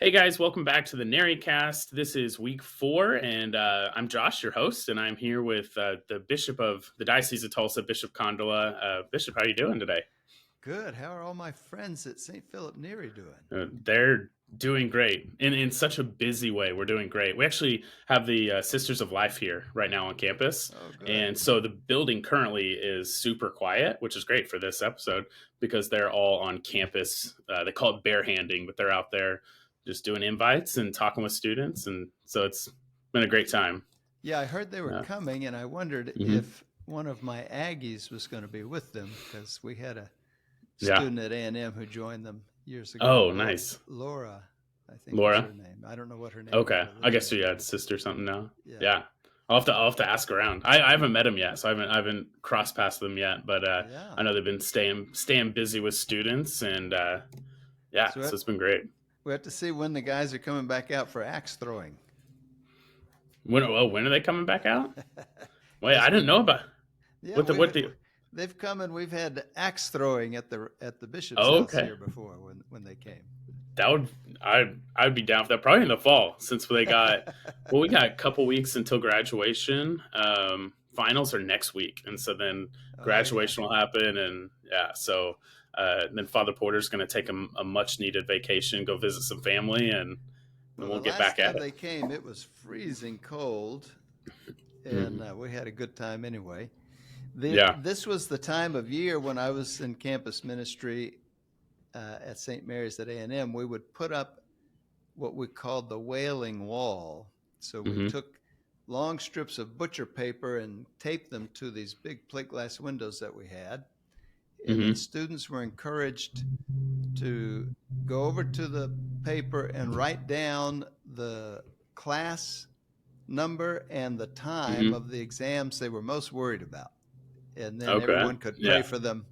Hey guys, welcome back to the Cast. This is week 4, and I'm Josh, your host, and I'm here with the Bishop of the Diocese of Tulsa, Bishop Konderla. Bishop, how are you doing today? Good. How are all my friends at St. Philip Neri doing? They're doing great in such a busy way. We're doing great. We actually have the Sisters of Life here right now on campus, Oh, good. and so the building currently is super quiet, which is great for this episode because they're all on campus. They call it barehanding, but they're out there just doing invites and talking with students, and so it's been a great time. Yeah, I heard they were Uh, coming, and I wondered mhm. if one of my Aggies was going to be with them because we had a Yeah. student at A&M who joined them years ago. Oh, nice, Laura, I think was Laura. her name. I don't know what her name is, Okay, but I Laura. guess you had sister or something now. Yeah, Yeah, I'll have to ask around. I haven't met them yet, so I haven't crossed past them yet. But yeah. I know they've been staying busy with students, and yeah, So so it's been great. we have to see when the guys are coming back out for axe throwing. When are they coming back out? Wait, I Yes, didn't know about yeah, what the. they've come and we've had axe throwing at the bishop's Oh, house okay, here before when they came. that would I'd be down for that probably in the fall since we got a couple weeks until graduation. Finals are next week, and so then Oh yeah. graduation will happen, and yeah, so then Father Porter's going to take a much needed vacation, go visit some family, and then Well, we'll the get last back at time it. they came, it was freezing cold, and Mhm. we had a good time anyway. Yeah. This was the time of year when I was in campus ministry at St. Mary's at A&M. We would put up what we called the Wailing Wall. So we Hmm. took long strips of butcher paper and taped them to these big plate glass windows that we had. And then Hmm. students were encouraged to go over to the paper and write down the class number and the time Hmm. of the exams they were most worried about. And then Okay. everyone could pray Yeah. for them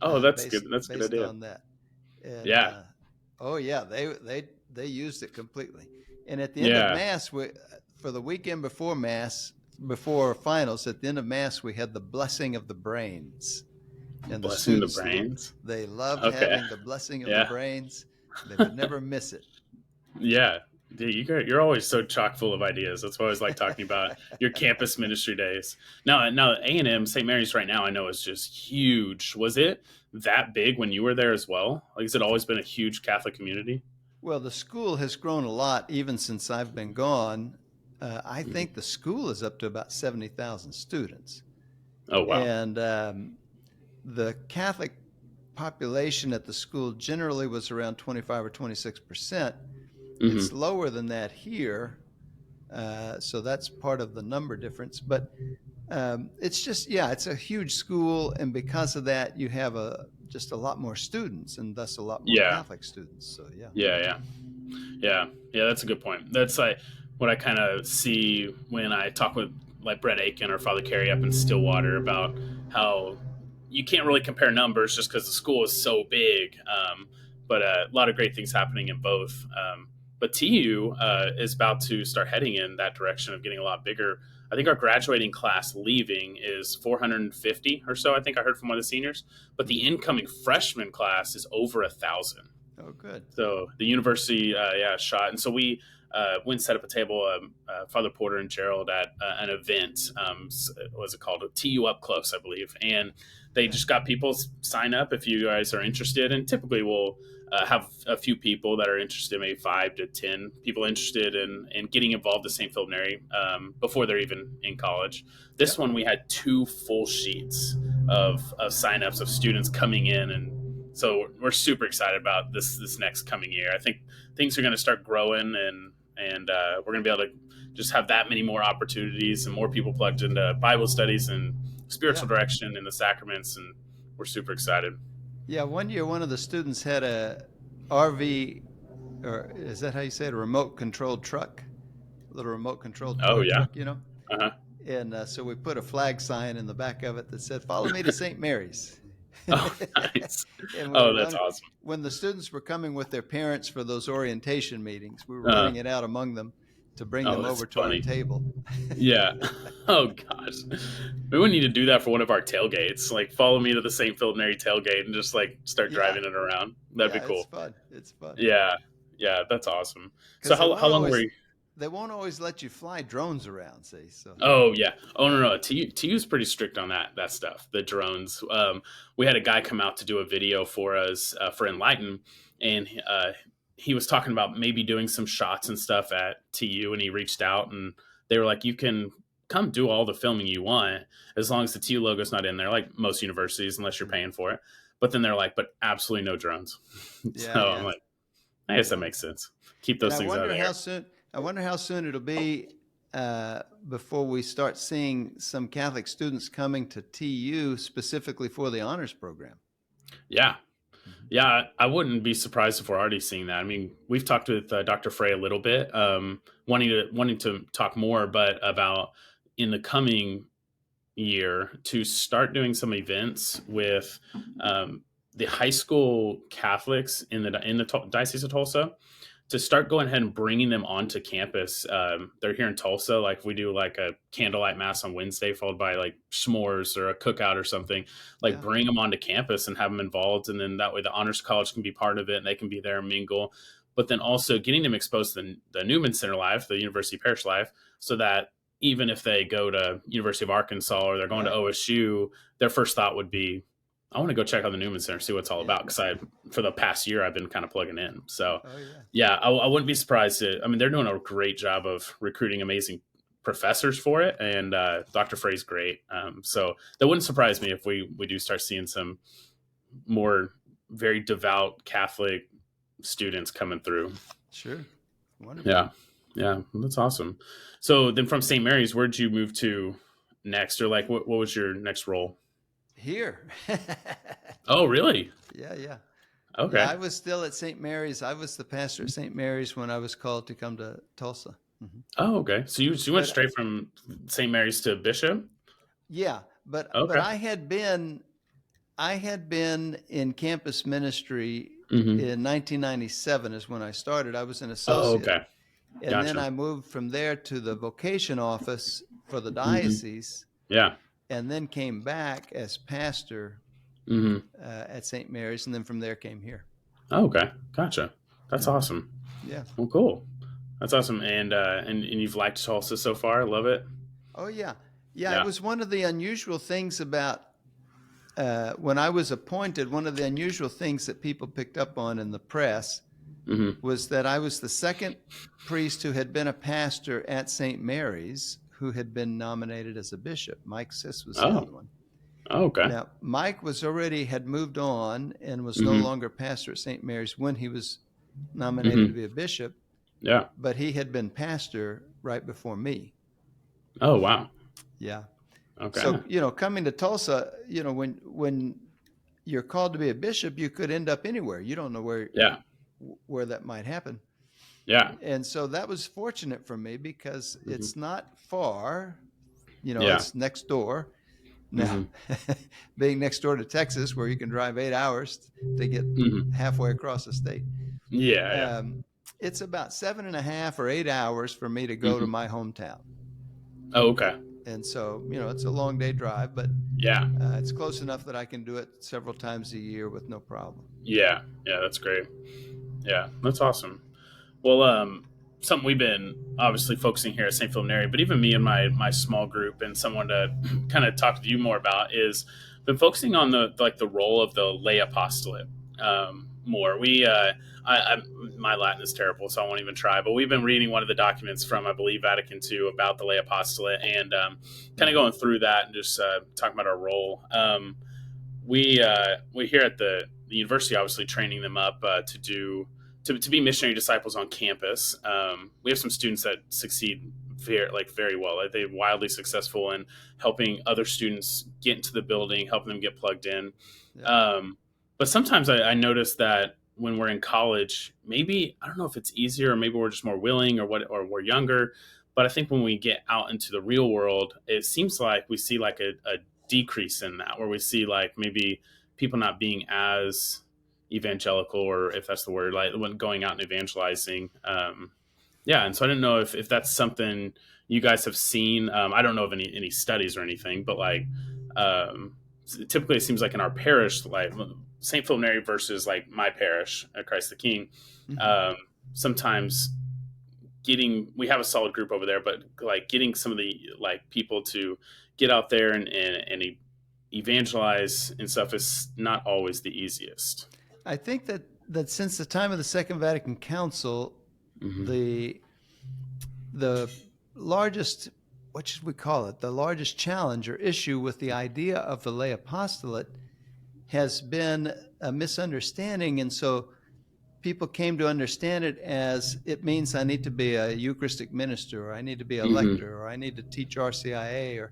Oh, that's good. based That's a good based idea. on that. And Yeah. oh yeah, they used it completely. And at the end of Yeah. Mass, for the weekend before Mass, before finals, at the end of Mass, we had the blessing of the brains, and the Blessing the students brains. they loved Okay. having the blessing of the Yeah. brains. They would never miss it. Yeah. Dude, you're always so chock full of ideas. That's why I always like talking about your campus ministry days. Now A&M St. Mary's right now I know is just huge. Was it that big when you were there as well? Like, has it always been a huge Catholic community? Well, the school has grown a lot even since I've been gone. I Mhm. think the school is up to about 70,000 students. Oh wow. And the Catholic population at the school generally was around 25 or 26%. It's Hmm. lower than that here. So that's part of the number difference. But it's just, yeah, it's a huge school. And because of that, you have just a lot more students and thus a lot more Yeah. Catholic students. So, yeah. Yeah. Yeah. Yeah, yeah, that's a good point. That's like what I kind of see when I talk with like Brett Aiken or Father Carey up in Stillwater about how you can't really compare numbers just because the school is so big. But a lot of great things happening in both. But TU is about to start heading in that direction of getting a lot bigger. I think our graduating class leaving is 450 or so. I think I heard from one of the seniors, but the Mm-hmm. incoming freshman class is over 1,000. Oh, good. So the university, yeah, shot, and so we went and set up a table. Father Porter and Gerald at an event. What was it called? TU Up Close, I believe, and they Yeah. just got people sign up if you guys are interested. And typically, we'll have a few people that are interested, maybe 5 to 10 people interested in getting involved in St. Philip Neri before they're even in college. This Yep. one, we had 2 full sheets of signups of students coming in, and so we're super excited about this next coming year. I think things are going to start growing, and we're going to be able to just have that many more opportunities and more people plugged into Bible studies and Yeah. spiritual direction and the sacraments, and we're super excited. Yeah. One year, one of the students had a RV, or is that how you say it? A remote controlled truck, a little remote controlled Oh toy yeah. truck, you know? Uh-huh. And so we put a flag sign in the back of it that said, "Follow me to St. Mary's." Oh, nice. And we Oh, were that's running, awesome. when the students were coming with their parents for those orientation meetings, we were uh, running it out among them to bring oh, them that's over to our funny. table. Yeah. Oh gosh, we would need to do that for one of our tailgates. Like, follow me to the St. Philip Neri tailgate and just like start Yeah. driving it around. That'd be Yeah. It's cool. fun. It's fun. Yeah. Yeah, that's awesome. So because how long were you? they won't always let you fly drones around. See, so Oh yeah. Oh no no. TU's pretty strict on that stuff. The drones. We had a guy come out to do a video for us for Enlighten, and he was talking about maybe doing some shots and stuff at TU, and he reached out and they were like, "You can come do all the filming you want as long as the TU logo's not in there, like most universities, unless you're paying for it." But then they're like, "But absolutely no drones." yeah, So I'm yeah, like, I guess that yeah. makes sense. Keep And those things out of the air. I wonder how soon it'll be before we start seeing some Catholic students coming to TU specifically for the honors program. Yeah, Mhm. yeah, I wouldn't be surprised if we're already seeing that. I mean, we've talked with Dr. Frey a little bit, wanting to talk more, but about in the coming year to start doing some events with um, the high school Catholics in the Diocese of Tulsa to start going ahead and bringing them onto campus. They're here in Tulsa. Like we do like a candlelight mass on Wednesday, followed by like s'mores or a cookout or something. Like Yeah, bring them onto campus and have them involved, and then that way the honors college can be part of it and they can be there and mingle. But then also getting them exposed to the Newman Center Life, the University Parish Life, so that even if they go to University of Arkansas or they're going to right. OSU, their first thought would be, I want to go check out the Newman Center, see what it's all Yeah. about. Because for the past year, I've been kind of plugging in. So Oh, yeah. yeah, I wouldn't be surprised. I mean, they're doing a great job of recruiting amazing professors for it, and Dr. Frey's great. So that wouldn't surprise me if we do start seeing some more very devout Catholic students coming through. Sure. Wonderful. Yeah, yeah, that's awesome. So then from St. Mary's, where'd you move to next, or like what was your next role? Here. Oh, really? Yeah, yeah. Yeah, Okay. I was still at St. Mary's. I was the pastor at St. Mary's when I was called to come to Tulsa. Hmm. Oh, okay. So you went But straight from St. Mary's to Bishop? yeah, but Okay. I had been in campus ministry Hmm. in 1997 is when I started. I was an Oh, associate, okay. and then Gotcha. I moved from there to the vocation office for the Hmm. diocese, Yeah. and then came back as pastor Hmm. at St. Mary's, and then from there came here. Oh, okay. Gotcha. That's Hmm. awesome. Yeah. Well, cool. That's awesome. And you've liked Tulsa so far? Love it? Oh yeah, yeah. It Yeah. was one of the unusual things about when I was appointed. One of the unusual things that people picked up on in the press Hmm. was that I was the second priest who had been a pastor at St. Mary's who had been nominated as a bishop. Mike Siss was the Oh. other one. Oh, okay. Now, Mike had moved on and was no Hmm. longer pastor at St. Mary's when he was nominated to Hmm. be a bishop, Yeah. but he had been pastor right before me. Oh, wow. Yeah. Okay. So, coming to Tulsa, when you're called to be a bishop, you could end up anywhere. You don't know Yeah. where that might happen. Yeah. And so that was fortunate for me because Hmm. it's not far, Yeah. it's next door. Now, Hmm. being next door to Texas, where you can drive 8 hours to get Hmm. halfway across the state, Yeah. Yeah. um, it's about 7.5 or 8 hours for me to go to Hmm. my hometown. Oh, okay. And so, it's a long day drive, but Yeah. it's close enough that I can do it several times a year with no problem. Yeah. Yeah. That's great. Yeah. That's awesome. Well, something we've been obviously focusing here at St. Philip Neri, but even me and my small group and someone to kind of talk to you more about is been focusing on the role of the lay apostolate more. I my Latin is terrible, so I won't even try. But we've been reading one of the documents from I believe Vatican II about the lay apostolate and kind of Mhm. going through that and just talking about our role. We here at the university obviously training them up to be missionary disciples on campus. We have some students that succeed very well. Like they're wildly successful in helping other students get into the building, helping them get plugged in. Yeah. But sometimes I notice that when we're in college, maybe I don't know if it's easier or maybe we're just more willing or we're younger. But I think when we get out into the real world, it seems like we see like a decrease in that, where we see like maybe people not being as evangelical, or if that's the word, like when going out and evangelizing. Yeah, and so I didn't know if that's something you guys have seen. I don't know of any studies or anything, but like typically it seems like in our parish, like St. Philip Neri versus like my parish at Christ the King. Mhm. Um, sometimes getting, we have a solid group over there, but like getting some of the like people to get out there and evangelize and stuff is not always the easiest. I think that since the time of the Second Vatican Council, Hmm. the the largest, what should we call it, the largest challenge or issue with the idea of the lay apostolate has been a misunderstanding. And so people came to understand it as it means I need to be a Eucharistic minister, or I need to be a Hmm. lector, or I need to teach RCIA, or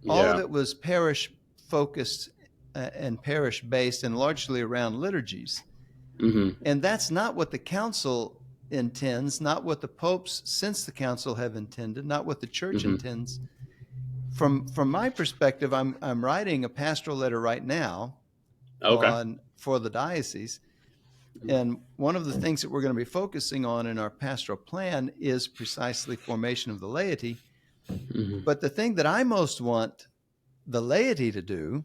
all of Yeah. it was parish focused and parish based and largely around liturgies. Hmm. And that's not what the council intends, not what the popes since the council have intended, not what the church Hmm. intends. From my perspective, I'm writing a pastoral letter right now Okay. on for the diocese. And one of the things that we're going to be focusing on in our pastoral plan is precisely formation of the laity. Hmm. But the thing that I most want the laity to do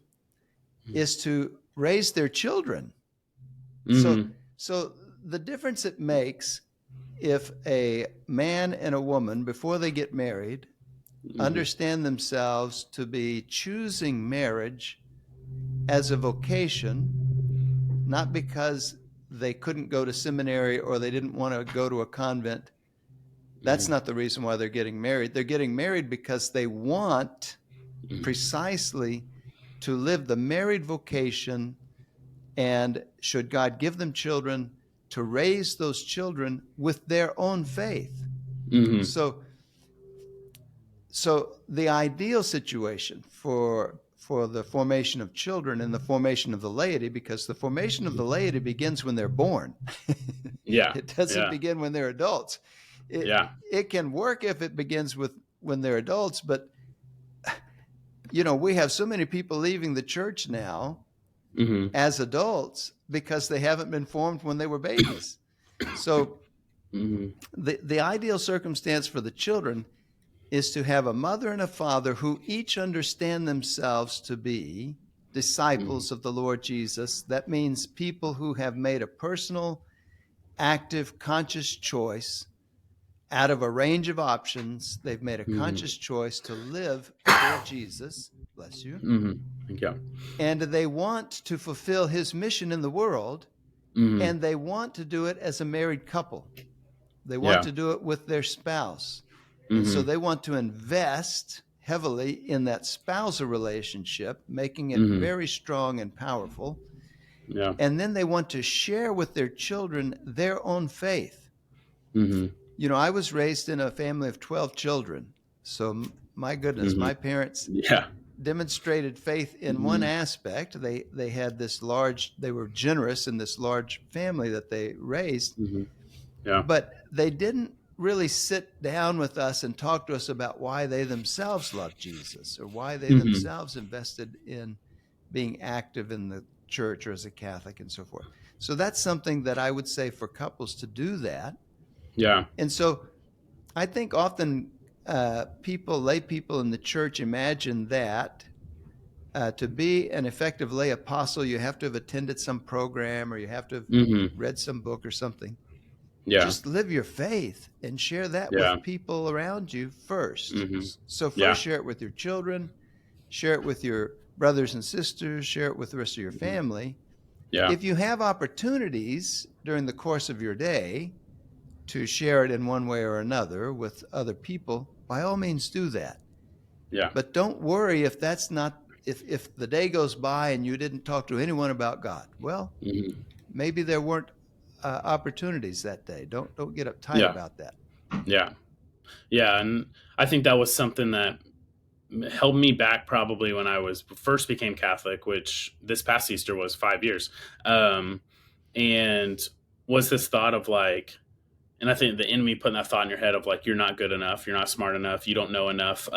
is to raise their children. So, Hmm. so the difference it makes if a man and a woman, before they get married, Hmm. understand themselves to be choosing marriage as a vocation, not because they couldn't go to seminary or they didn't want to go to a convent. That's not the reason why they're getting married. They're getting married because they want precisely to live the married vocation, and should God give them children, to raise those children with their own faith. Hmm. So so the ideal situation for the formation of children and the formation of the laity, because the formation of the laity begins when they're born. Yeah. It doesn't Yeah. begin when they're adults. Yeah. It can work if it begins with when they're adults, but we have so many people leaving the church now Hmm. as adults because they haven't been formed when they were babies. So Hmm. the ideal circumstance for the children is to have a mother and a father who each understand themselves to be Hmm. disciples of the Lord Jesus. That means people who have made a personal, active, conscious choice out of a range of options. They've made a Hmm. conscious choice to live for Jesus. Bless you. Hmm. Yeah. And they want to fulfill his mission in the world, Hmm. and they want to do it as a married couple. They want Yeah. to do it with their spouse. And so Hmm. they want to invest heavily in that spousal relationship, making it Hmm. very strong and powerful. Yeah. And then they want to share with their children their own faith. Hmm. I was raised in a family of 12 children. So, my goodness, Hmm. my parents Yeah. demonstrated faith in one Hmm. aspect. They had this large, they were generous in this large family that they raised, Hmm. Yeah. but they didn't really sit down with us and talk to us about why they themselves loved Jesus or why they Hmm. themselves invested in being active in the church or as a Catholic and so forth. So that's something that I would say for couples to do that. Yeah. And so I think often lay people in the church imagine that to be an effective lay apostle, you have to have attended some program or you have to have Hmm. read some book or something. Yeah. Just live your faith and share that Yeah. with people around you first. Hmm. So, first, Yeah. share it with your children, share it with your brothers and sisters, share it with the rest of your Hmm. family. Yeah. If you have opportunities during the course of your day to share it in one way or another with other people, by all means do that. Yeah. But don't worry if that's not, if the day goes by and you didn't talk to anyone about God. Well, Hmm. maybe there weren't opportunities that day. Don't get uptight Yeah. about that. Yeah. Yeah. And I think that was something that held me back probably when I was first became Catholic, which this past Easter was 5 years. Um, and was this thought of like, and I think the enemy putting that thought in your head of like, you're not good enough, you're not smart enough, you don't know enough.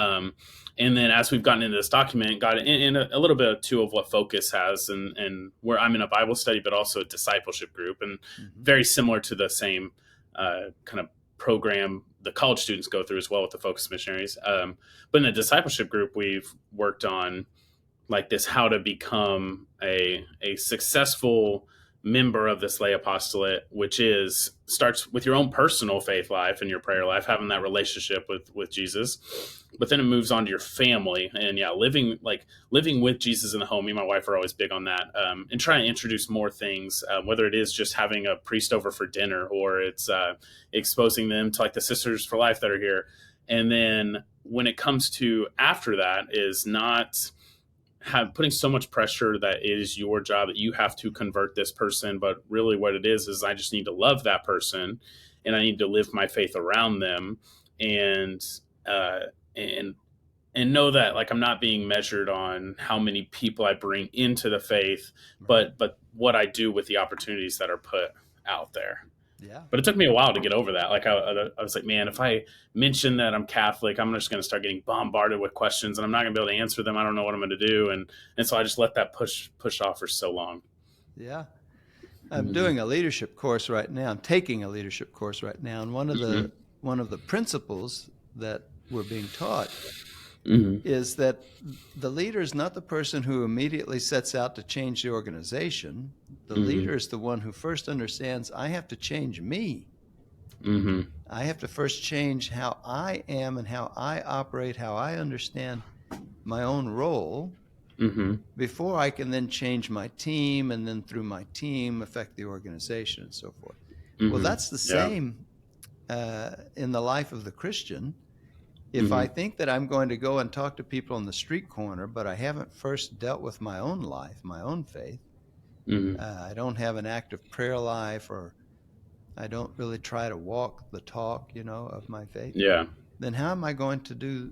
And then as we've gotten into this document, got in a little bit too of what Focus has, and where I'm in a Bible study, but also a discipleship group, and Mm-hmm. very similar to the same kind of program the college students go through as well with the Focus missionaries. But in the discipleship group, we've worked on like this how to become a successful member of this lay apostolate, which is starts with your own personal faith life and your prayer life, having that relationship with Jesus, but then it moves on to your family. And yeah, living with Jesus in the home. Me and my wife are always big on that, and trying to introduce more things, whether it is just having a priest over for dinner, or it's exposing them to like the Sisters for Life that are here. And then when it comes to after that, is not putting so much pressure that it is your job that you have to convert this person, but really what it is I just need to love that person, and I need to live my faith around them, and uh, and and know that like I'm not being measured on how many people I bring into the faith, Right. but what I do with the opportunities that are put out there. Yeah. But it took me a while to get over that. Like I was like, man, if I mention that I'm Catholic, I'm just going to start getting bombarded with questions, and I'm not going to be able to answer them. I don't know what I'm going to do, and so I just let that push off for so long. Yeah. I'm Mm-hmm. doing a leadership course right now. I'm taking a leadership course right now, and Mm-hmm. one of the principles that we're being taught Mm-hmm. is that the leader is not the person who immediately sets out to change the organization. The Mm-hmm. leader is the one who first understands I have to change me. Mm-hmm. I have to first change how I am and how I operate, how I understand my own role Mm-hmm. before I can then change my team, and then through my team affect the organization and so forth. Well, Mm-hmm. that's the Yeah. same in the life of the Christian. If I Mm-hmm. think that I'm going to go and talk to people on the street corner, but I haven't first dealt with my own life, my own faith, Mm-hmm. I don't have an active prayer life, or I don't really try to walk the talk, of my faith, Yeah. then how am I going to do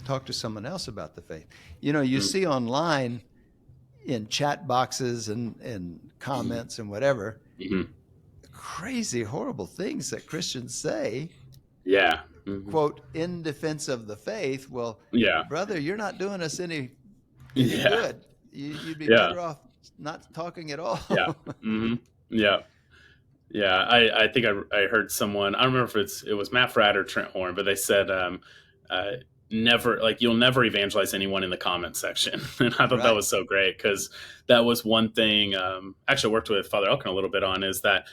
talk to someone else about the faith? You Mm-hmm. see online in chat boxes and comments and whatever, Mm-hmm. crazy, horrible things that Christians say, Yeah. Mm-hmm. quote, in defense of the faith. Well, Yeah. brother, you're not doing us any Yeah. good. You'd be Yeah. better off not talking at all. Yeah. Mm-hmm. Yeah. Yeah, I think I heard someone. I don't remember if it was Matt Fradd or Trent Horn, but they said uh, never like you'll never evangelize anyone in the comment section, and I thought that Right. was so great because that was one thing. Actually, I worked with Father Elkin a little bit on is that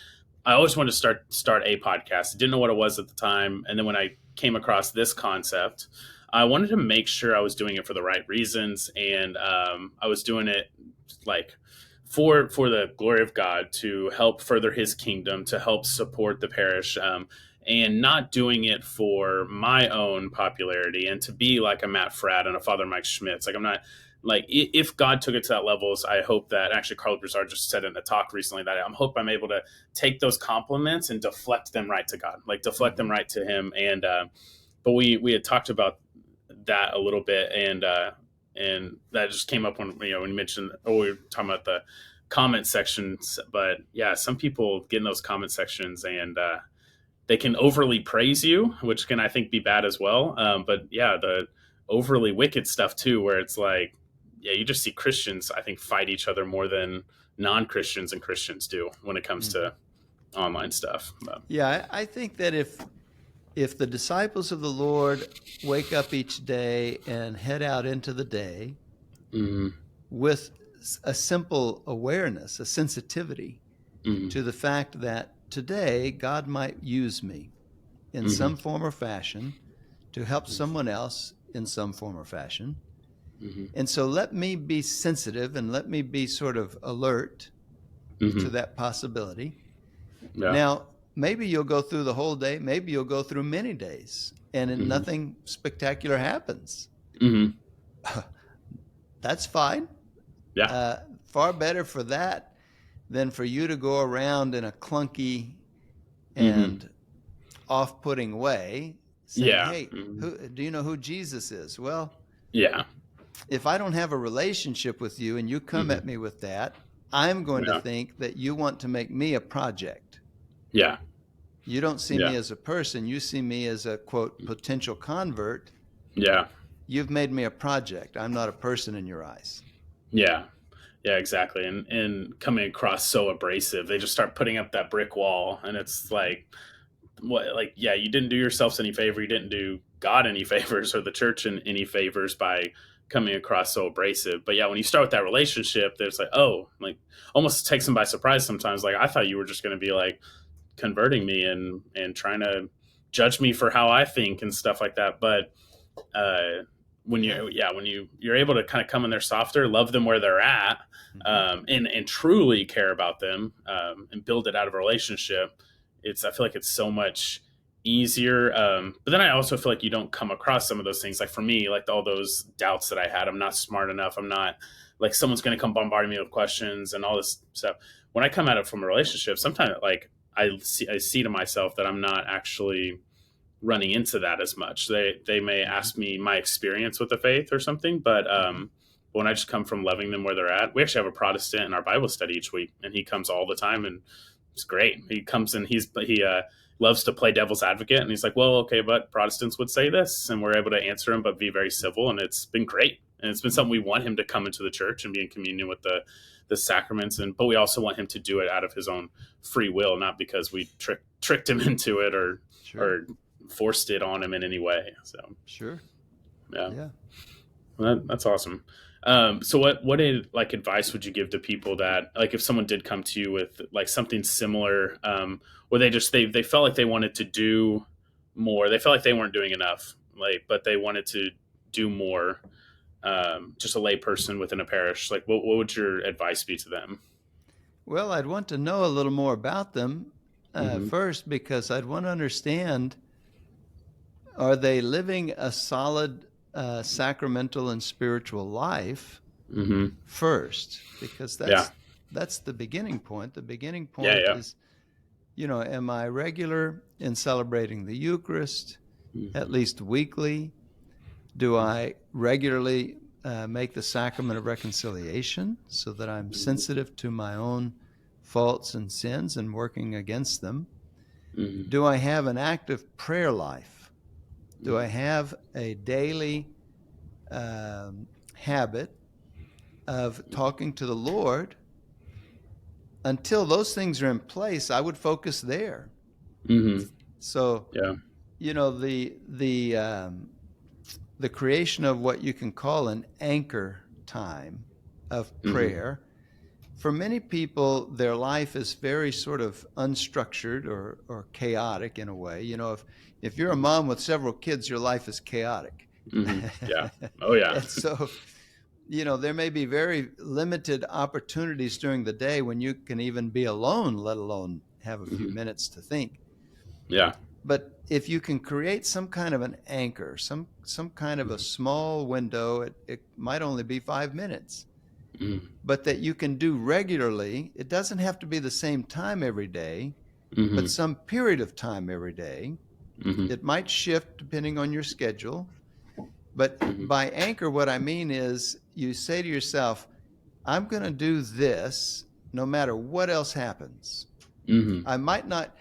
I always wanted to start a podcast. Didn't know what it was at the time, and then when I came across this concept, I wanted to make sure I was doing it for the right reasons, and I was doing it like for the glory of God, to help further His kingdom, to help support the parish, and not doing it for my own popularity, and to be like a Matt Fradd and a Father Mike Schmitz. Like I'm not like if God took it to that levels, I hope that actually Carl Broussard just said it in a talk recently that I hope I'm able to take those compliments and deflect them right to God, like deflect them Mm-hmm. right to Him. And but we had talked about that a little bit, and that just came up when when you mentioned, we were talking about the comment sections. But yeah, some people get in those comment sections, and they can overly praise you, which can I think be bad as well. But yeah, the overly wicked stuff too, where it's like, yeah, you just see Christians I think fight each other more than non-Christians and Christians do when it comes Mm-hmm. to online stuff. But, Yeah, I think that if the disciples of the Lord wake up each day and head out into the day mm-hmm. with a simple awareness, a sensitivity Mm-hmm. to the fact that today God might use me in Mm-hmm. some form or fashion to help someone else in some form or fashion. Mm-hmm. And so let me be sensitive and let me be sort of alert Mm-hmm. to that possibility. Yeah. Now, maybe you'll go through the whole day, maybe you'll go through many days, and Mm-hmm. nothing spectacular happens. Mm-hmm. That's fine. Yeah. Uh, Far better for that than for you to go around in a clunky Mm-hmm. and off-putting way saying, Yeah. hey, Mm-hmm. do you know who Jesus is? Well, Yeah. if I don't have a relationship with you and you come Mm-hmm. at me with that, I'm going to Yeah. think that you want to make me a project. Yeah. You don't see Yeah. me as a person. You see me as a, quote, potential convert. Yeah. You've made me a project. I'm not a person in your eyes. Yeah. Yeah, exactly. And coming across so abrasive, they just start putting up that brick wall, and it's like, what? Like, yeah, you didn't do yourselves any favor. You didn't do God any favors or the church any favors by coming across so abrasive. But yeah, when you start with that relationship, there's like, oh, like almost takes them by surprise sometimes. Like I thought you were just going to be like converting me and trying to judge me for how I think and stuff like that. But uh, when Yeah. you're able to kind of come in there softer, love them where they're at, Hmm. and truly care about them, and build it out of a relationship, I feel like it's so much easier. But then I also feel like you don't come across some of those things. Like for me, like all those doubts that I had, I'm not smart enough. I'm not like someone's going to come bombarding me with questions and all this stuff. When I come at it from a relationship, sometimes like I see to myself that I'm not actually running into that as much. They may Hmm. ask me my experience with the faith or something, but Hmm. when I just come from loving them where they're at, we actually have a Protestant in our Bible study each week, and he comes all the time, and it's great. He comes and he loves to play devil's advocate, and he's like, well, okay, but Protestants would say this, and we're able to answer him, but be very civil, and it's been great, and it's been something we want him to come into the church and be in communion with the sacraments, and but we also want him to do it out of his own free will, not because we tricked him into it Sure. or forced it on him in any way. So Sure. yeah, Yeah. that's awesome. So what like advice would you give to people that like if someone did come to you with like something similar, where they felt like they wanted to do more, they felt like they weren't doing enough, like but they wanted to do more, just a lay person within a parish, like what would your advice be to them? Well, I'd want to know a little more about them Mm-hmm. first, because I'd want to understand, are they living a solid sacramental and spiritual life Mm-hmm. first? Because Yeah. that's the beginning point. The beginning Yeah. point Yeah. is, am I regular in celebrating the Eucharist, at least weekly? Do I regularly make the sacrament of reconciliation so that I'm Mm-hmm. sensitive to my own faults and sins and working against them? Mm-hmm. Do I have an active prayer life? Do I Mm-hmm. have a daily habit of talking to the Lord? Until those things are in place, I would focus there. Mm-hmm. So, Yeah. the creation of what you can call an anchor time of Mm-hmm. prayer. For many people, their life is very sort of unstructured or chaotic in a way. If you're a mom with several kids, your life is chaotic. Mm-hmm. Yeah. Oh yeah. And so, there may be very limited opportunities during the day when you can even be alone, let alone have a few Mm-hmm. minutes to think. Yeah. But if you can create some kind of an anchor, some kind of a small window, it might only be 5 minutes, Mm-hmm. but that you can do regularly. It doesn't have to be the same time every day, but Mm-hmm. some period of time every day. Mm-hmm. It might shift depending on your schedule. But Mm-hmm. by anchor, what I mean is you say to yourself, I'm going to do this no matter what else happens. Mm-hmm. I might not,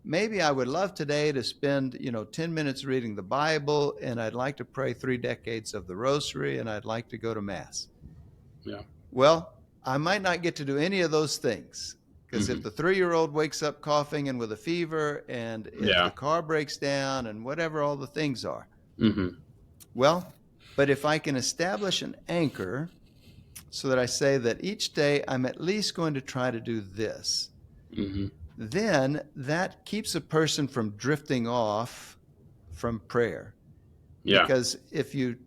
maybe I would love today to spend, 10 minutes reading the Bible, and I'd like to pray 3 decades of the rosary, and I'd like to go to Mass. Yeah. Well, I might not get to do any of those things, because if Mm-hmm. the 3-year-old wakes up coughing and with a fever, and if the Yeah. car breaks down, and whatever all the things are, Mm-hmm. well, but if I can establish an anchor so that I say that each day I'm at least going to try to do this, Mm-hmm. then that keeps a person from drifting off from prayer. Yeah. Because if you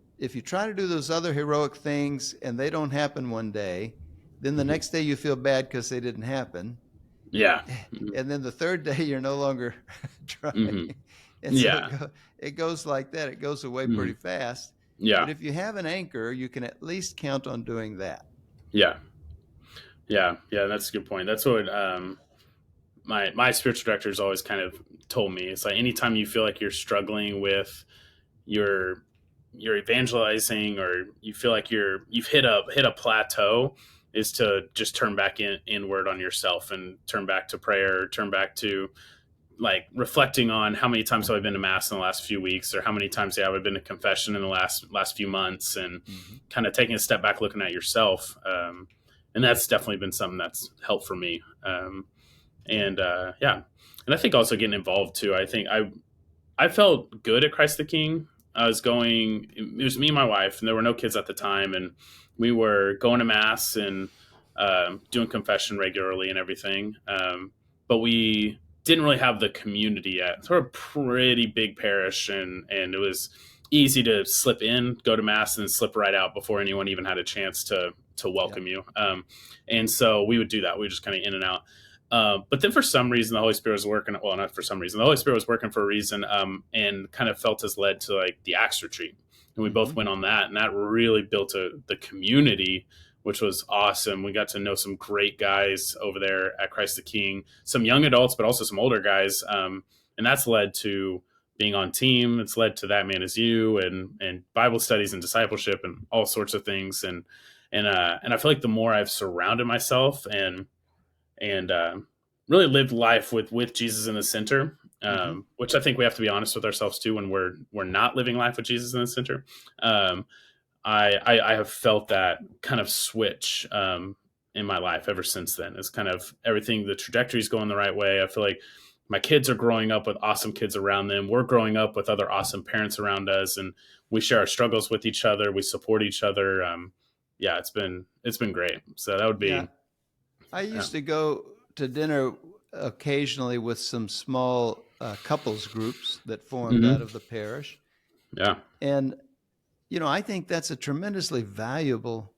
try to do those other heroic things and they don't happen one day, then the Mm-hmm. next day you feel bad because they didn't happen, Yeah. Mm-hmm. and then the third day you're no longer Mm-hmm. trying, and so Yeah. it goes like that. It goes away Mm-hmm. pretty fast. But Yeah. if you have an anchor, you can at least count on doing that. Yeah. Yeah. Yeah. That's a good point. That's what my spiritual director has always kind of told me. It's like anytime you feel like you're struggling with your evangelizing, or you feel like you've hit a plateau, is to just turn back inward on yourself and turn back to prayer, turn back to like reflecting on how many times have I been to mass in the last few weeks, or how many times have I been to confession in the last few months, and Mm-hmm. kind of taking a step back, looking at yourself. And that's definitely been something that's helped for me. Yeah. And yeah, and I think also getting involved too. I think I felt good at Christ the King, I was going. It was me and my wife, and there were no kids at the time, and we were going to mass and doing confession regularly and everything. But we didn't really have the community yet. So we're a pretty big parish, and it was easy to slip in, go to mass, and slip right out before anyone even had a chance to Yeah. welcome you. And so we would do that. We would just kind of in and out. But then for some reason, the Holy Spirit was working. Well, not for some reason. The Holy Spirit was working for a reason, and kind of felt us led to like the Acts retreat, and we Mm-hmm. both went on that, and that really built the community, which was awesome. We got to know some great guys over there at Christ the King, some young adults, but also some older guys, and that's led to being on team. It's led to That Man Is You, and Bible studies and discipleship and all sorts of things, and I feel like the more I've surrounded myself and really lived life with Jesus in the center, Mm-hmm. which I think we have to be honest with ourselves too when we're not living life with Jesus in the center. Um, I have felt that kind of switch in my life ever since then. It's kind of everything. The trajectory is going the right way. I feel like my kids are growing up with awesome kids around them. We're growing up with other awesome parents around us, and we share our struggles with each other. We support each other. Yeah, it's been great. So that would Yeah. be. I Yeah. used to go to dinner occasionally with some small couples groups that formed out Hmm. of the parish. Yeah. And, I think that's a tremendously valuable.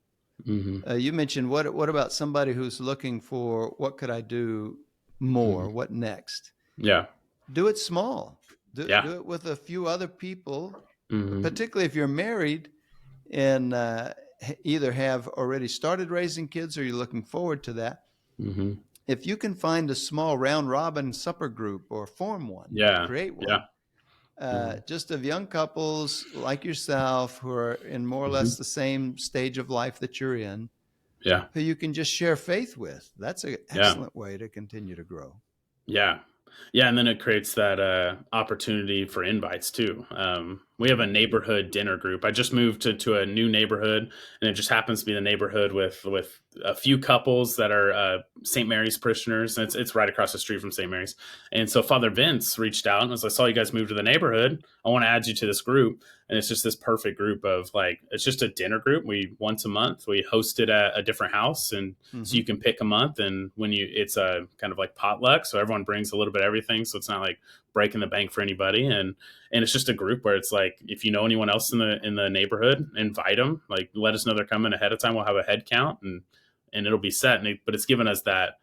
Hmm. You mentioned what about somebody who's looking for what could I do Hmm. more? What next? Yeah. Do it small. Yeah. Do it with a few other people, Hmm. particularly if you're married and either have already started raising kids or you're looking forward to that. Hmm. If you can find a small round robin supper group or form one, Yeah. create one, Yeah. Hmm. just of young couples like yourself who are in more or less Hmm. the same stage of life that you're in, Yeah. who you can just share faith with. That's an Yeah. excellent way to continue to grow. Yeah. Yeah, and then it creates that opportunity for invites too. We have a Mm-hmm. neighborhood dinner group. I just moved to a new neighborhood, and it just happens to be the neighborhood with a few couples that are St. Mary's parishioners. And it's right across the street from St. Mary's. And so Father Vince reached out and was like, "I saw you guys move to the neighborhood. I want to add you to this group." And it's just this perfect group of like it's just a dinner group. We once a month we host it at a different house, and so Mm-hmm. you can pick a month, and when you it's a kind of like potluck, so everyone brings a little bit of everything, so it's not like breaking the bank for anybody, and it's just a group where it's like if you know anyone else in the neighborhood, invite them, like let us know they're coming ahead of time. We'll have a head count, and it'll be set, but it's given us that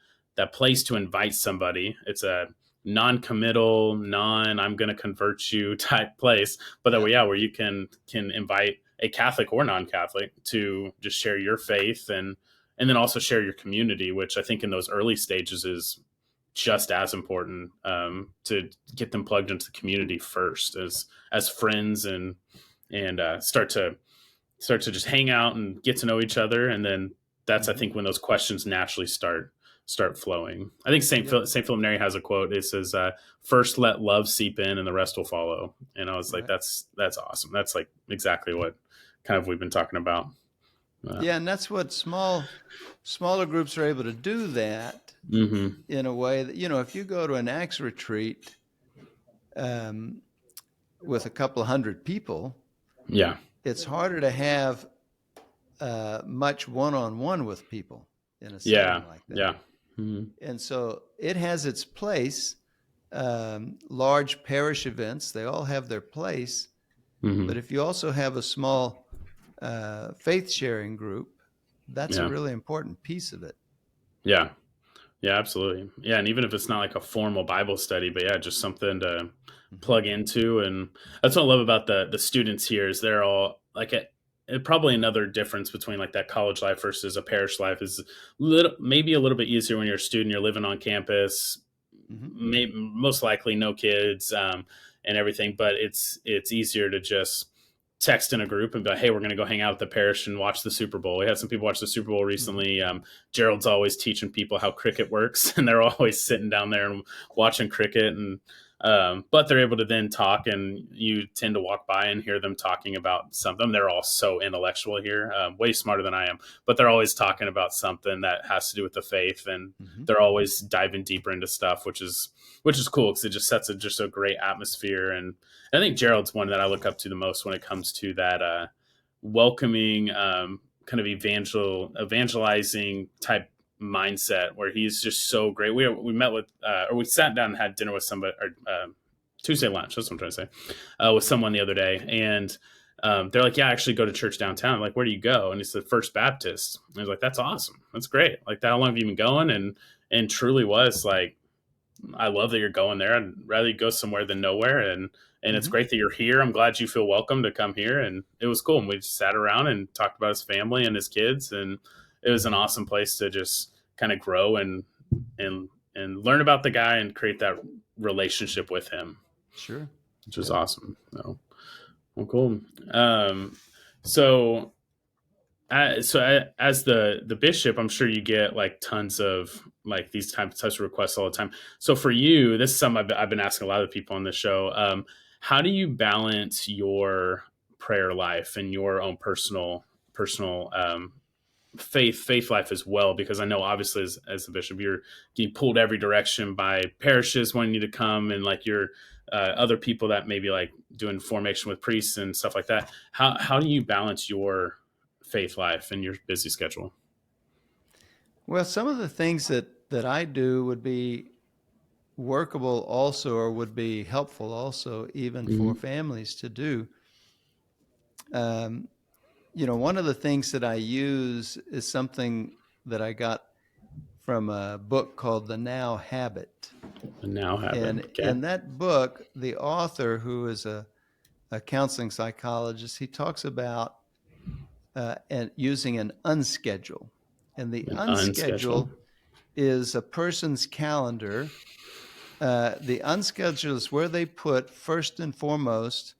place to invite somebody. It's a non-committal, I'm going to convert you type place, but that Yeah. way, yeah, where you can invite a Catholic or non-Catholic to just share your faith and then also share your community, which I think in those early stages is just as important, to get them plugged into the community first as friends and start to just hang out and get to know each other, and then that's I Mm-hmm. think when those questions naturally start flowing. I think Saint Yep. Saint Philip Neri has a quote. It says, "First let love seep in, and the rest will follow." And I was like, Right. that's awesome. That's like exactly what kind of we've been talking about. Uh, Yeah, and that's what smaller groups are able to do that hmm. in a way that if you go to an Acts retreat um, with a couple of hundred people, Yeah. it's harder to have much one-on-one with people in a setting Yeah. like that. Yeah. Hmm. And so it has its place. Large parish events, they all have their place. But Hmm. if you also have a small faith sharing group, that's a Yeah. really important piece of it. Yeah. Yeah, absolutely. Yeah, and even if it's not like a formal Bible study, but yeah, just something to Mm-hmm. plug into, and that's what I love about the students here is they're all like probably another difference between like that college life versus a parish life is maybe a little bit easier when you're a student, you're living on campus, Mm-hmm. most likely no kids, and everything, but it's easier to just text in a group and be like, hey, we're going to go hang out at the parish and watch the Super Bowl. We had some people watch the Super Bowl Mm-hmm. recently. Gerald's always teaching people how cricket works, and they're always sitting down there and watching cricket. And but they're able to then talk, and you tend to walk by and hear them talking about something. They're all so intellectual here, way smarter than I am, but they're always talking about something that has to do with the faith, and Mm-hmm. they're always diving deeper into stuff, which is which is cool because it just sets just a great atmosphere. And I think Gerald's one that I look up to the most when it comes to that welcoming, kind of evangelizing type mindset, where he's just so great. We met with, or we sat down and had dinner with somebody, or Tuesday lunch. That's what I'm trying to say, with someone the other day, and they're like, "Yeah, I actually go to church downtown." I'm like, "Where do you go?" And it's the First Baptist. And I was like, "That's awesome. That's great. Like, how long have you been going?" And truly was like, I love that you're going there. I'd rather you go somewhere than nowhere. And it's Mm-hmm. great that you're here. I'm glad you feel welcome to come here. And it was cool. And we just sat around and talked about his family and his kids. And it was an awesome place to just kind of grow and learn about the guy and create that relationship with him, Sure. which was Yep. awesome. So, well, cool. Um, so as the bishop, I'm sure you get like tons of like these types of requests all the time. So for you, this is something I've been asking a lot of people on the show. How do you balance your prayer life and your own personal faith life as well? Because I know obviously as the bishop, you're getting pulled every direction by parishes wanting you to come, and like your other people that maybe like doing formation with priests and stuff like that. How do you balance your faith life and your busy schedule? Well, some of the things that I do would be workable also, or would be helpful also, even for Mm-hmm. families to do. Um, one of the things that I use is something that I got from a book called The Now Habit. The now habit. And Okay. in that book, the author, who is a counseling psychologist, he talks about and using an unschedule. And the An unscheduled. unschedule is a person's calendar. The unscheduled is where they put first and foremost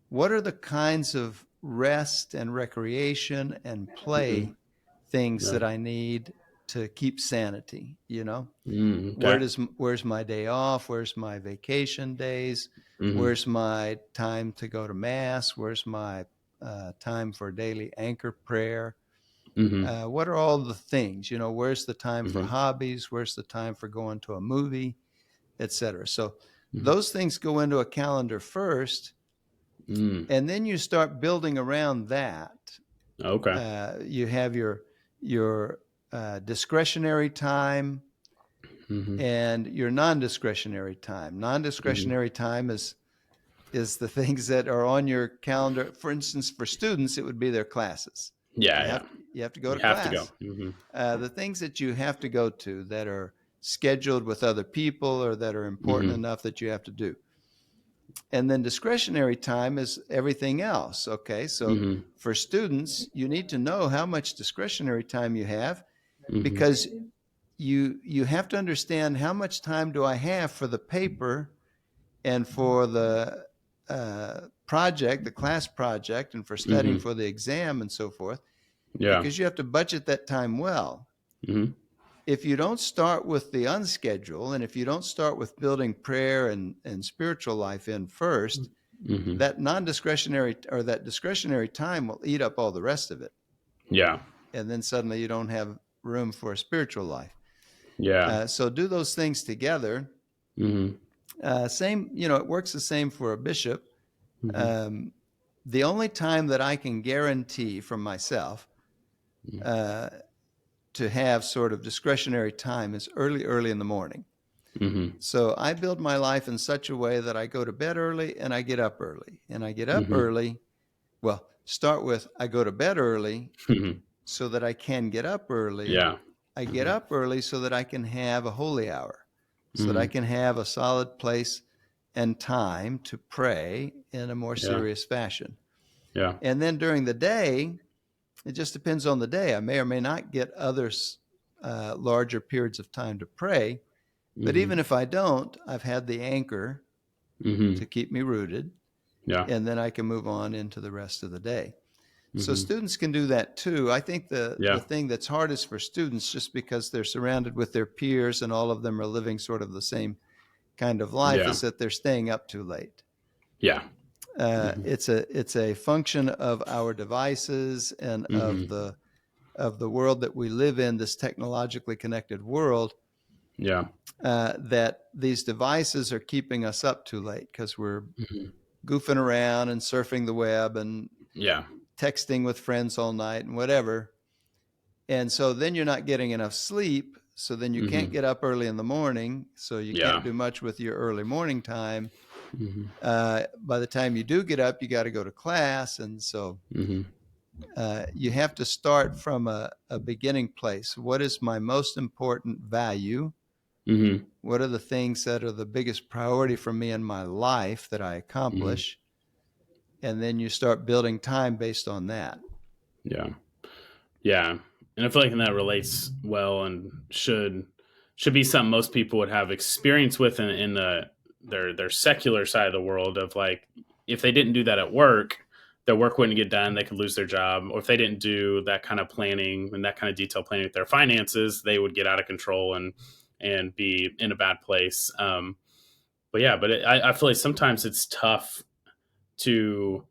what are the kinds of rest and recreation and Mm-hmm. play things Yeah. that I need to keep sanity, Okay. Where's my day off? Where's my vacation days? Mm-hmm. Where's my time to go to mass? Where's my time for daily anchor prayer? Mm-hmm. What are all the things? Where's the time for Mm-hmm. hobbies? Where's the time for going to a movie, etc. So Mm-hmm. those things go into a calendar first, Mm. and then you start building around that. Okay. You have your discretionary time Mm-hmm. and your non-discretionary time. Mm-hmm. Non-discretionary time is the things that are on your calendar. For instance, for students, it would be their classes. Yeah. You Yeah. have you have to go You to have to go. class. Mm-hmm. The things that you have to go to that are scheduled with other people or that are important Mm-hmm. enough that you have to do. And then discretionary time is everything else. Okay, so Mm-hmm. for students, you need to know how much discretionary time you have, Mm-hmm. because you have to understand how much time do I have for the paper and for the project, the class project, and for studying Mm-hmm. for the exam and so forth, Yeah. because you have to budget that time well. Mm-hmm. If you don't start with the unschedule, and if you don't start with building prayer and spiritual life in first, Mm-hmm. that non-discretionary or that discretionary time will eat up all the rest of it. Yeah. And then suddenly you don't have room for a spiritual life. Yeah. So do those things together. Mm-hmm. Same, it works the same for a bishop. Mm-hmm. Um, the only time that I can guarantee from myself uh, to have sort of discretionary time is early in the morning. Mm-hmm. So I build my life in such a way that I go to bed early and I get up early. And I get up Mm-hmm. early. Well, start with I go to bed early Mm-hmm. so that I can get up early. Yeah. I get Mm-hmm. up early so that I can have a holy hour, so that I Mm-hmm. can have a solid place and time to pray in a more Yeah. serious fashion. Yeah. And then during the day, it just depends on the day. I may or may not get other larger periods of time to pray. But Mm-hmm. even if I don't, I've had the anchor Mm-hmm. to keep me rooted, Yeah. and then I can move on into the rest of the day. So Mm-hmm. students can do that too. I think the Yeah. thing that's hardest for students, just because they're surrounded with their peers and all of them are living sort of the same kind of life, Yeah. is that they're staying up too late. Yeah. Mm-hmm. It's a function of our devices and Mm-hmm. of the world that we live in, this technologically connected world. Yeah. that these devices are keeping us up too late because we're Hmm. goofing around and surfing the web and Yeah. texting with friends all night and whatever. And so then you're not getting enough sleep. So then you can't Hmm. get up early in the morning. So you Yeah. can't do much with your early morning time. Hmm. By the time you do get up, you got to go to class. And so Hmm. you have to start from a beginning place. What is my most important value? Hmm. What are the things that are the biggest priority for me in my life that I Hmm. accomplish? And then you start building time based on that. Yeah. Yeah, and I feel like that relates well and should be something most people would have experience with in their secular side of the world of like if they didn't do that at work, their work wouldn't get done, they could lose their job, or if they didn't do that kind of planning and that kind of detailed planning with their finances, they would get out of control and be in a bad place. But yeah, I feel like sometimes it's tough to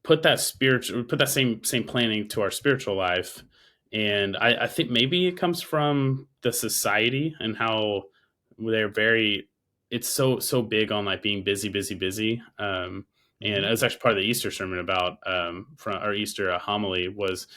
put that same planning to our spiritual life, and I think maybe it comes from the society and how they're very it's so big on like being busy. And Mm-hmm. it was actually part of the Easter sermon about from our Easter homily was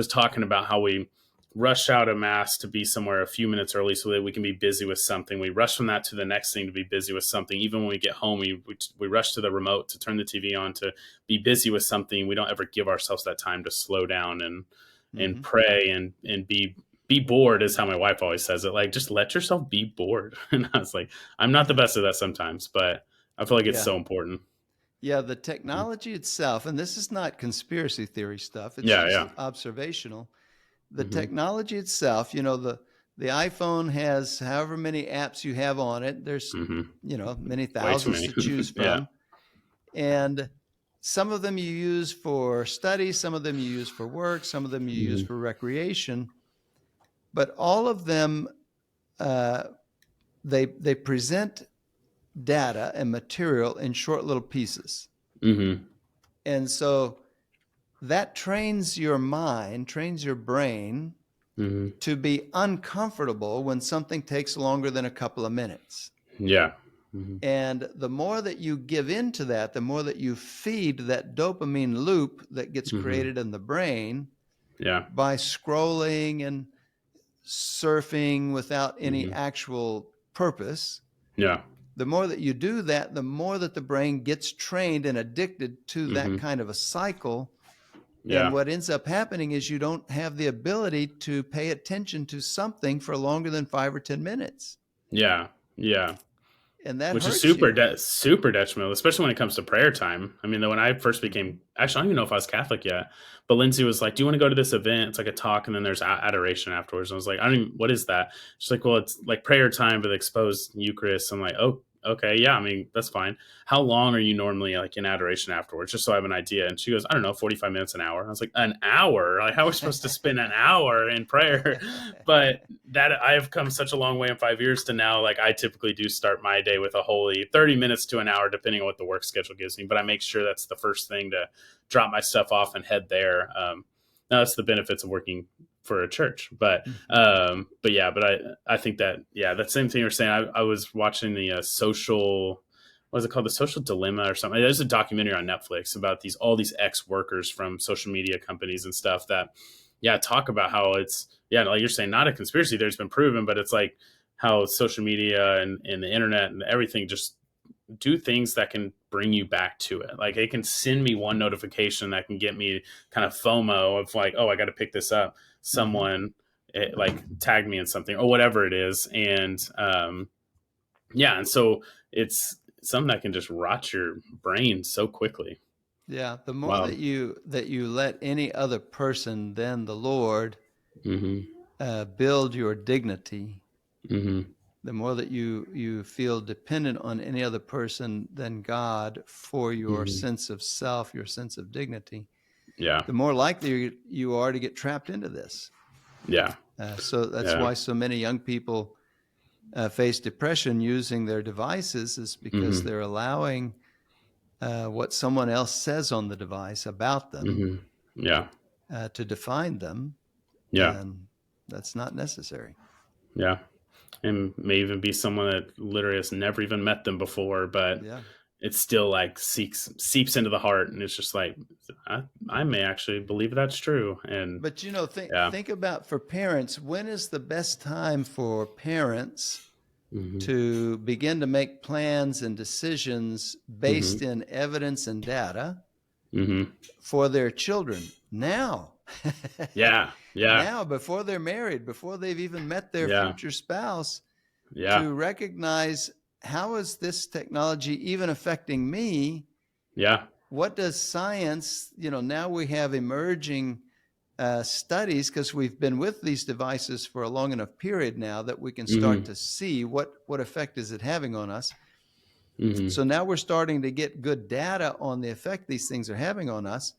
talking about how we rush out of mass to be somewhere a few minutes early so that we can be busy with something. We rush from that to the next thing to be busy with something. Even when we get home, we rush to the remote to turn the TV on to be busy with something. We don't ever give ourselves that time to slow down and Mm-hmm. pray and be bored is how my wife always says it. Like just let yourself be bored. And I was like, I'm not the best at that sometimes, but I feel like it's Yeah. so important. Yeah. The technology itself, and this is not conspiracy theory stuff, it's Yeah, just yeah. observational. The Hmm. technology itself, the iPhone has however many apps you have on it. There's, Hmm. many Way too thousands many. to choose Yeah. from. And some of them you use for study, some of them you use for work, some of them you use Hmm. for recreation. But all of them, uh, they present data and material in short little pieces. Hmm. And so that trains your mind, trains your brain Hmm. to be uncomfortable when something takes longer than a couple of minutes. Yeah. Hmm. And the more that you give into that, the more that you feed that dopamine loop that gets Hmm. created in the brain Yeah. by scrolling and surfing without any Hmm. actual purpose, Yeah. the more that you do that, the more that the brain gets trained and addicted to that Hmm. kind of a cycle. And Yeah. what ends up happening is you don't have the ability to pay attention to something for longer than 5 or 10 minutes. Yeah. Yeah. And that Which is hurts you. super detrimental, especially when it comes to prayer time. I mean, when I first became, actually, I don't even know if I was Catholic yet, but Lindsay was like, "Do you want to go to this event? It's like a talk, and then there's adoration afterwards." And I was like, "I don't even, what is that?" She's like, "Well, it's like prayer time, but exposed Eucharist." I'm like, "Oh, okay, yeah. I mean, that's fine. How long are you normally like in adoration afterwards, just so I have an idea?" And she goes, "I don't know, 45 minutes, an hour." I was like, "An hour? Like, how are we supposed to spend an hour in prayer?" But that I have come such a long way in 5 years to now, like I typically do start my day with a holy 30 minutes to an hour, depending on what the work schedule gives me. But I make sure that's the first thing to drop my stuff off and head there. Now that's the benefits of working for a church, but yeah, but I think that yeah, that same thing you're saying. I was watching the social, what is it called, the social dilemma or something. There's a documentary on Netflix about these all these ex workers from social media companies and stuff that yeah talk about how it's yeah like you're saying not a conspiracy theory, it's been proven, but it's like how social media and the internet and everything just do things that can bring you back to it. Like it can send me one notification that can get me kind of FOMO of like, oh, I got to pick this up. Mm-hmm. Someone like tagged me in something or whatever it is, and yeah, and so it's something that can just rot your brain so quickly. Yeah, the more Wow. that you let any other person than the Lord Mm-hmm. build your dignity, Mm-hmm. the more that you feel dependent on any other person than God for your Mm-hmm. sense of self, your sense of dignity, Yeah. the more likely you are to get trapped into this. Yeah. So that's Yeah. why so many young people face depression using their devices, is because Mm-hmm. they're allowing what someone else says on the device about them Mm-hmm. Yeah. to define them, Yeah. and that's not necessary. Yeah. and may even be someone that literally has never even met them before, but Yeah. it still like seeps into the heart, and it's just like I may actually believe that's true, and But you know, yeah. think about for parents, when is the best time for parents Hmm. to begin to make plans and decisions based Hmm. in evidence and data Hmm. for their children? Now. Yeah, yeah, Now, before they're married, before they've even met their yeah, future spouse, yeah, to recognize, how is this technology even affecting me? yeah. What does science, now we have emerging studies, because we've been with these devices for a long enough period now that we can start Hmm. to see what effect is it having on us. Hmm. So now we're starting to get good data on the effect these things are having on us.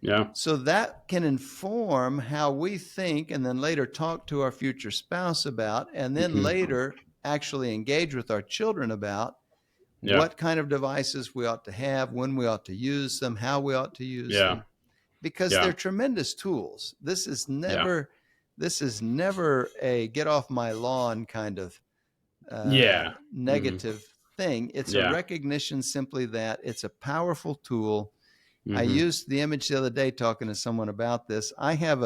Yeah. So that can inform how we think, and then later talk to our future spouse about, and then Hmm. later actually engage with our children about Yeah. what kind of devices we ought to have, when we ought to use them, how we ought to use Yeah. them, because they're Yeah. tremendous tools. Yeah. This is never a get off my lawn kind of Yeah. Hmm. negative thing. It's a Yeah. recognition simply that it's a powerful tool. I Hmm. used the image the other day talking to someone about this. I have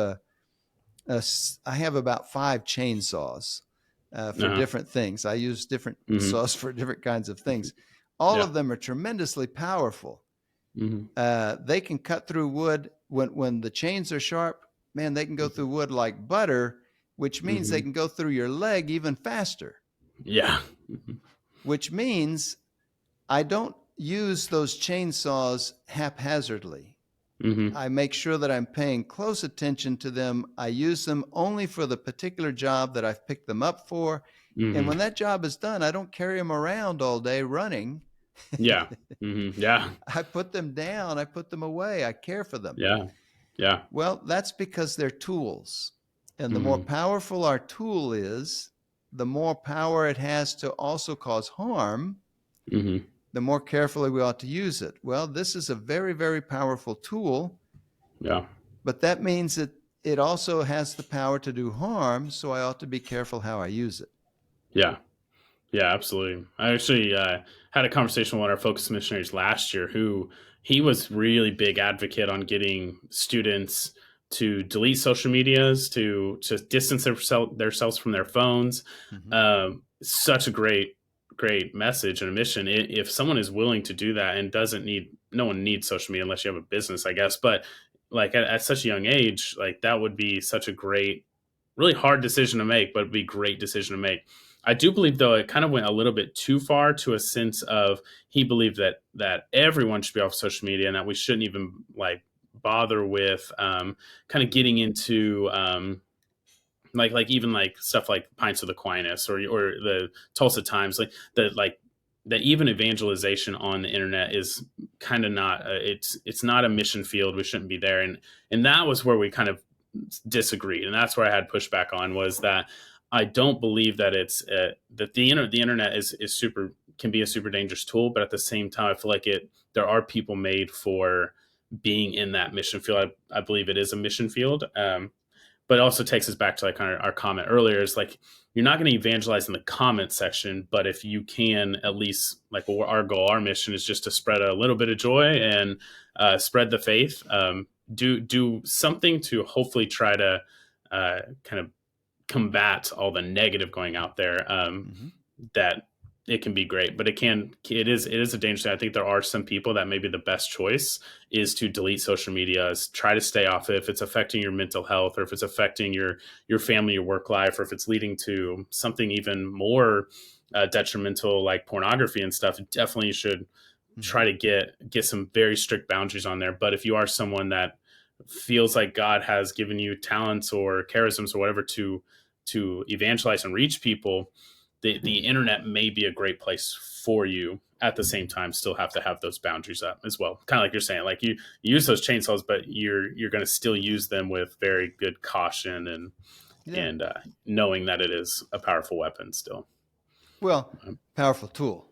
about 5 chainsaws for Uh-huh. different things. I use different Hmm. saws for different kinds of things. All Yeah. of them are tremendously powerful. Hmm. They can cut through wood when the chains are sharp. Man, they can go through wood like butter, which means they Hmm. can go through your leg even faster. Yeah. Hmm. Which means I don't use those chainsaws haphazardly. Hmm. I make sure that I'm paying close attention to them. I use them only for the particular job that I've picked them up for. And Hmm. when that job is done, I don't carry them around all day running. Yeah. Hmm. Yeah. I put them down, I put them away, I care for them. Yeah. Yeah. Well, that's because they're tools. And the more Hmm. powerful our tool is, the more power it has to also cause harm, Hmm. the more carefully we ought to use it. Well, this is a very, very powerful tool, Yeah. but that means that it also has the power to do harm, so I ought to be careful how I use it. Yeah. Yeah, absolutely. I actually had a conversation with one of our focus missionaries last year who he was really big advocate on getting students to delete social medias, to distance themselves from their phones. Mm-hmm. Such a great message and a mission. If someone is willing to do that and doesn't need, no one needs social media unless you have a business, I guess. But like at such a young age, like that would be such a great, really hard decision to make, but it'd be a great decision to make. I do believe, though, it kind of went a little bit too far to a sense of he believed that everyone should be off social media and that we shouldn't even like bother with kind of getting into like even like stuff like Pints of the Aquinas or the Tulsa Times, like that even evangelization on the internet is kind of not it's not a mission field. We shouldn't be there, and that was where we kind of disagreed, and that's where I had pushback on was that I don't believe that it's that the internet is super can be a super dangerous tool, but at the same time, I feel like there are people made for being in that mission field. I believe it is a mission field, but it also takes us back to like our comment earlier. Is like you're not going to evangelize in the comment section, but if you can at least like our goal, our mission is just to spread a little bit of joy and spread the faith. Do something to hopefully try to kind of combat all the negative going out there. Mm-hmm. That it can be great, but it is a dangerous thing. I think there are some people that maybe the best choice is to delete social media, is try to stay off it if it's affecting your mental health or if it's affecting your family, your work life, or if it's leading to something even more detrimental like pornography and stuff. Definitely you should Mm-hmm. try to get some very strict boundaries on there. But if you are someone that feels like God has given you talents or charisms or whatever to evangelize and reach people, the internet may be a great place for you. At the same time, still have to have those boundaries up as well. Kind of like you're saying, like you use those chainsaws, but you're going to still use them with very good caution Yeah. and knowing that it is a powerful weapon still. Well, powerful tool.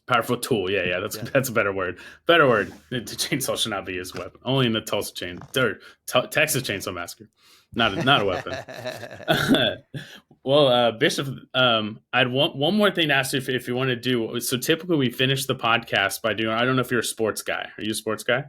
Powerful tool. Yeah, yeah. That's Yeah. that's a better word. Better word. The chainsaw should not be his weapon. Only in the Tulsa Texas Chainsaw Massacre. Not a weapon. Well, Bishop, I had one more thing to ask you if you want to do. So typically we finish the podcast by doing. I don't know if you're a sports guy. Are you a sports guy?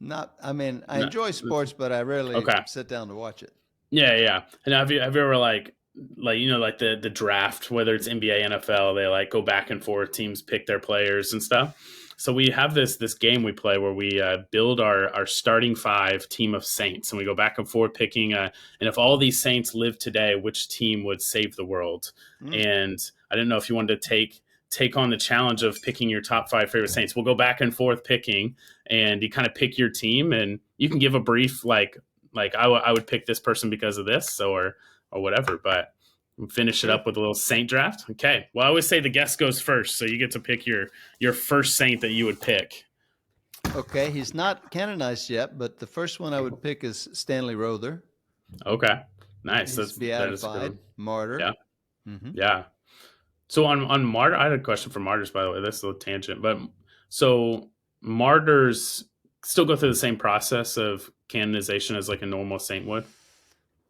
Not, I mean, I No. enjoy sports, but I rarely Okay. sit down to watch it. Yeah, yeah. And have you ever like like the draft, whether it's NBA, NFL, they like go back and forth, teams pick their players and stuff. So we have this game we play where we build our starting five team of Saints, and we go back and forth picking. And if all these Saints live today, which team would save the world? Mm, And I didn't know if you wanted to take on the challenge of picking your top five favorite Saints. We'll go back and forth picking, and you kind of pick your team, and you can give a brief like I would pick this person because of this or whatever, but finish it sure. up with a little saint draft. Okay. Well, I always say the guest goes first, so you get to pick your first saint that you would pick. Okay, he's not canonized yet, but the first one I would pick is Stanley Rother. Okay. Nice. He's That is a good beatified, one. martyr. Yeah. Hmm. Yeah. So on martyr, I had a question for martyrs, by the way. That's a little tangent, but so martyrs still go through the same process of canonization as like a normal saint would.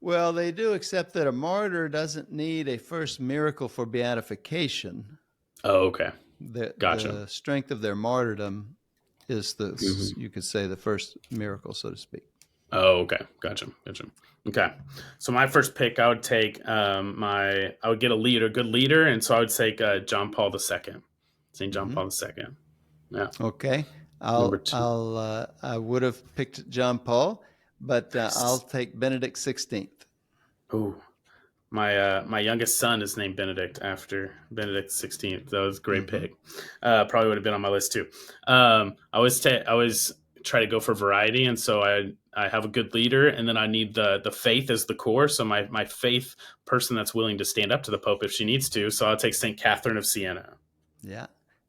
Well, they do, except that a martyr doesn't need a first miracle for beatification. Oh, okay. Gotcha. The strength of their martyrdom is Hmm. you could say, the first miracle, so to speak. Oh, okay. Gotcha. Okay. So my first pick, I would take I would get a good leader, and so I would take John Paul II, Saint John Hmm. Paul II. Yeah. Okay, Number two. I would have picked John Paul, but I'll Nice. take Benedict 16th. Ooh, my youngest son is named Benedict after Benedict 16th. That was a great Hmm. pick. Probably would have been on my list too. I always try to go for variety, and so I have a good leader, and then I need the faith as the core. So my faith person that's willing to stand up to the Pope if she needs to. So I'll take Saint Catherine of Siena. Yeah,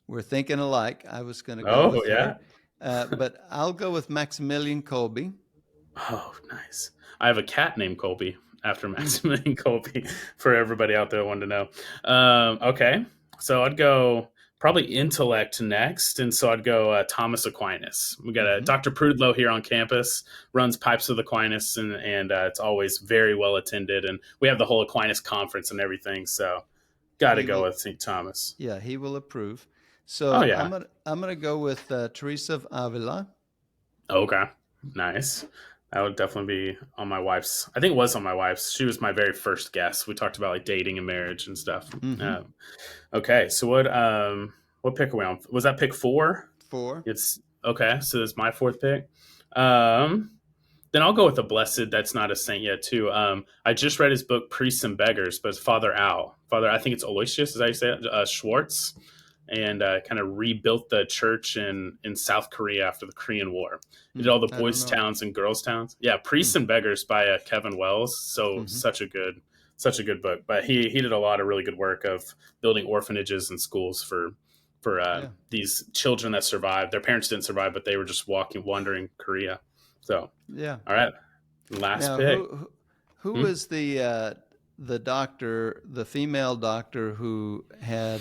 we're thinking alike. I was going to go Oh with yeah. her, but I'll go with Maximilian Kolbe. Oh, nice. I have a cat named Colby after Hmm. Maximilian Colby for everybody out there that wanted to know. Okay. So I'd go probably intellect next. And so I'd go Thomas Aquinas. We got a Hmm. Dr. Prudlow here on campus, runs Pipes of Aquinas, and it's always very well attended. And we have the whole Aquinas conference and everything. So got to He go will, with St. Thomas. yeah, he will approve. Oh, So yeah. I'm gonna go with Teresa of Avila. Okay. Nice. That would definitely be on my wife's. I think it was on my wife's. She was my very first guest. We talked about like dating and marriage and stuff. Hmm. Okay, so what pick are we on? Was that pick four? 4. It's okay. So it's my fourth pick. Um, then I'll go with a blessed that's not a saint yet too. I just read his book Priests and Beggars, but it's Father Al. Father, I think it's Aloysius, is that how you say it? Schwartz, and kind of rebuilt the church in South Korea after the Korean War. He did all the I don't boys' know. towns and girls' towns. Yeah, Priests and Beggars by Kevin Wells. So Hmm. such a good book. But he did a lot of really good work of building orphanages and schools for Yeah, these children that survived. Their parents didn't survive, but they were just wandering Korea. So yeah. all right, last Now, pick. who Hmm? was the doctor, the female doctor who had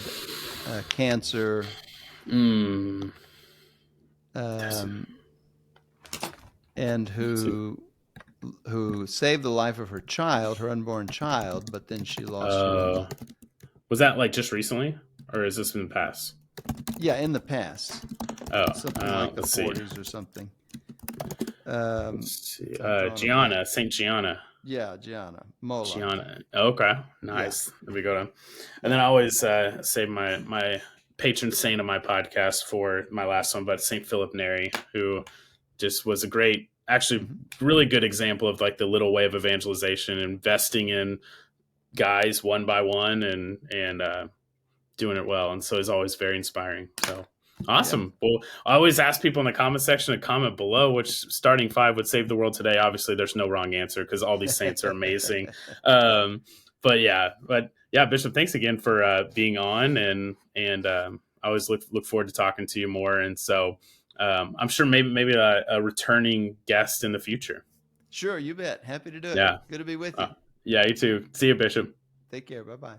cancer, Mm, that's um, and let's see. who saved the life of her child, her unborn child, but then she lost her Uh, memory? was that like just recently, or is this in the past? Yeah, in the past, Oh, something like the let's see. 40s or something. Let's see. I'm drawing a blank. Gianna, Saint Gianna. Yeah, Gianna Mola. Gianna. Okay, Yeah. nice. There we go. And Yeah. then I always save my patron saint of my podcast for my last one, but Saint Philip Neri, who just was a great, actually, Hmm. really good example of like the little way of evangelization, investing in guys one by one, and doing it well. And so it's always very inspiring. So Yeah. awesome. Well, I always ask people in the comment section to comment below which starting five would save the world today. Obviously, there's no wrong answer because all these saints are amazing. Um, but yeah, Bishop, thanks again for being on, and I always look forward to talking to you more. And so I'm sure maybe a returning guest in the future. Sure, you bet. Happy to do it. Yeah. Good to be with Uh, you. yeah, you too. See you, Bishop. Take care. Bye bye.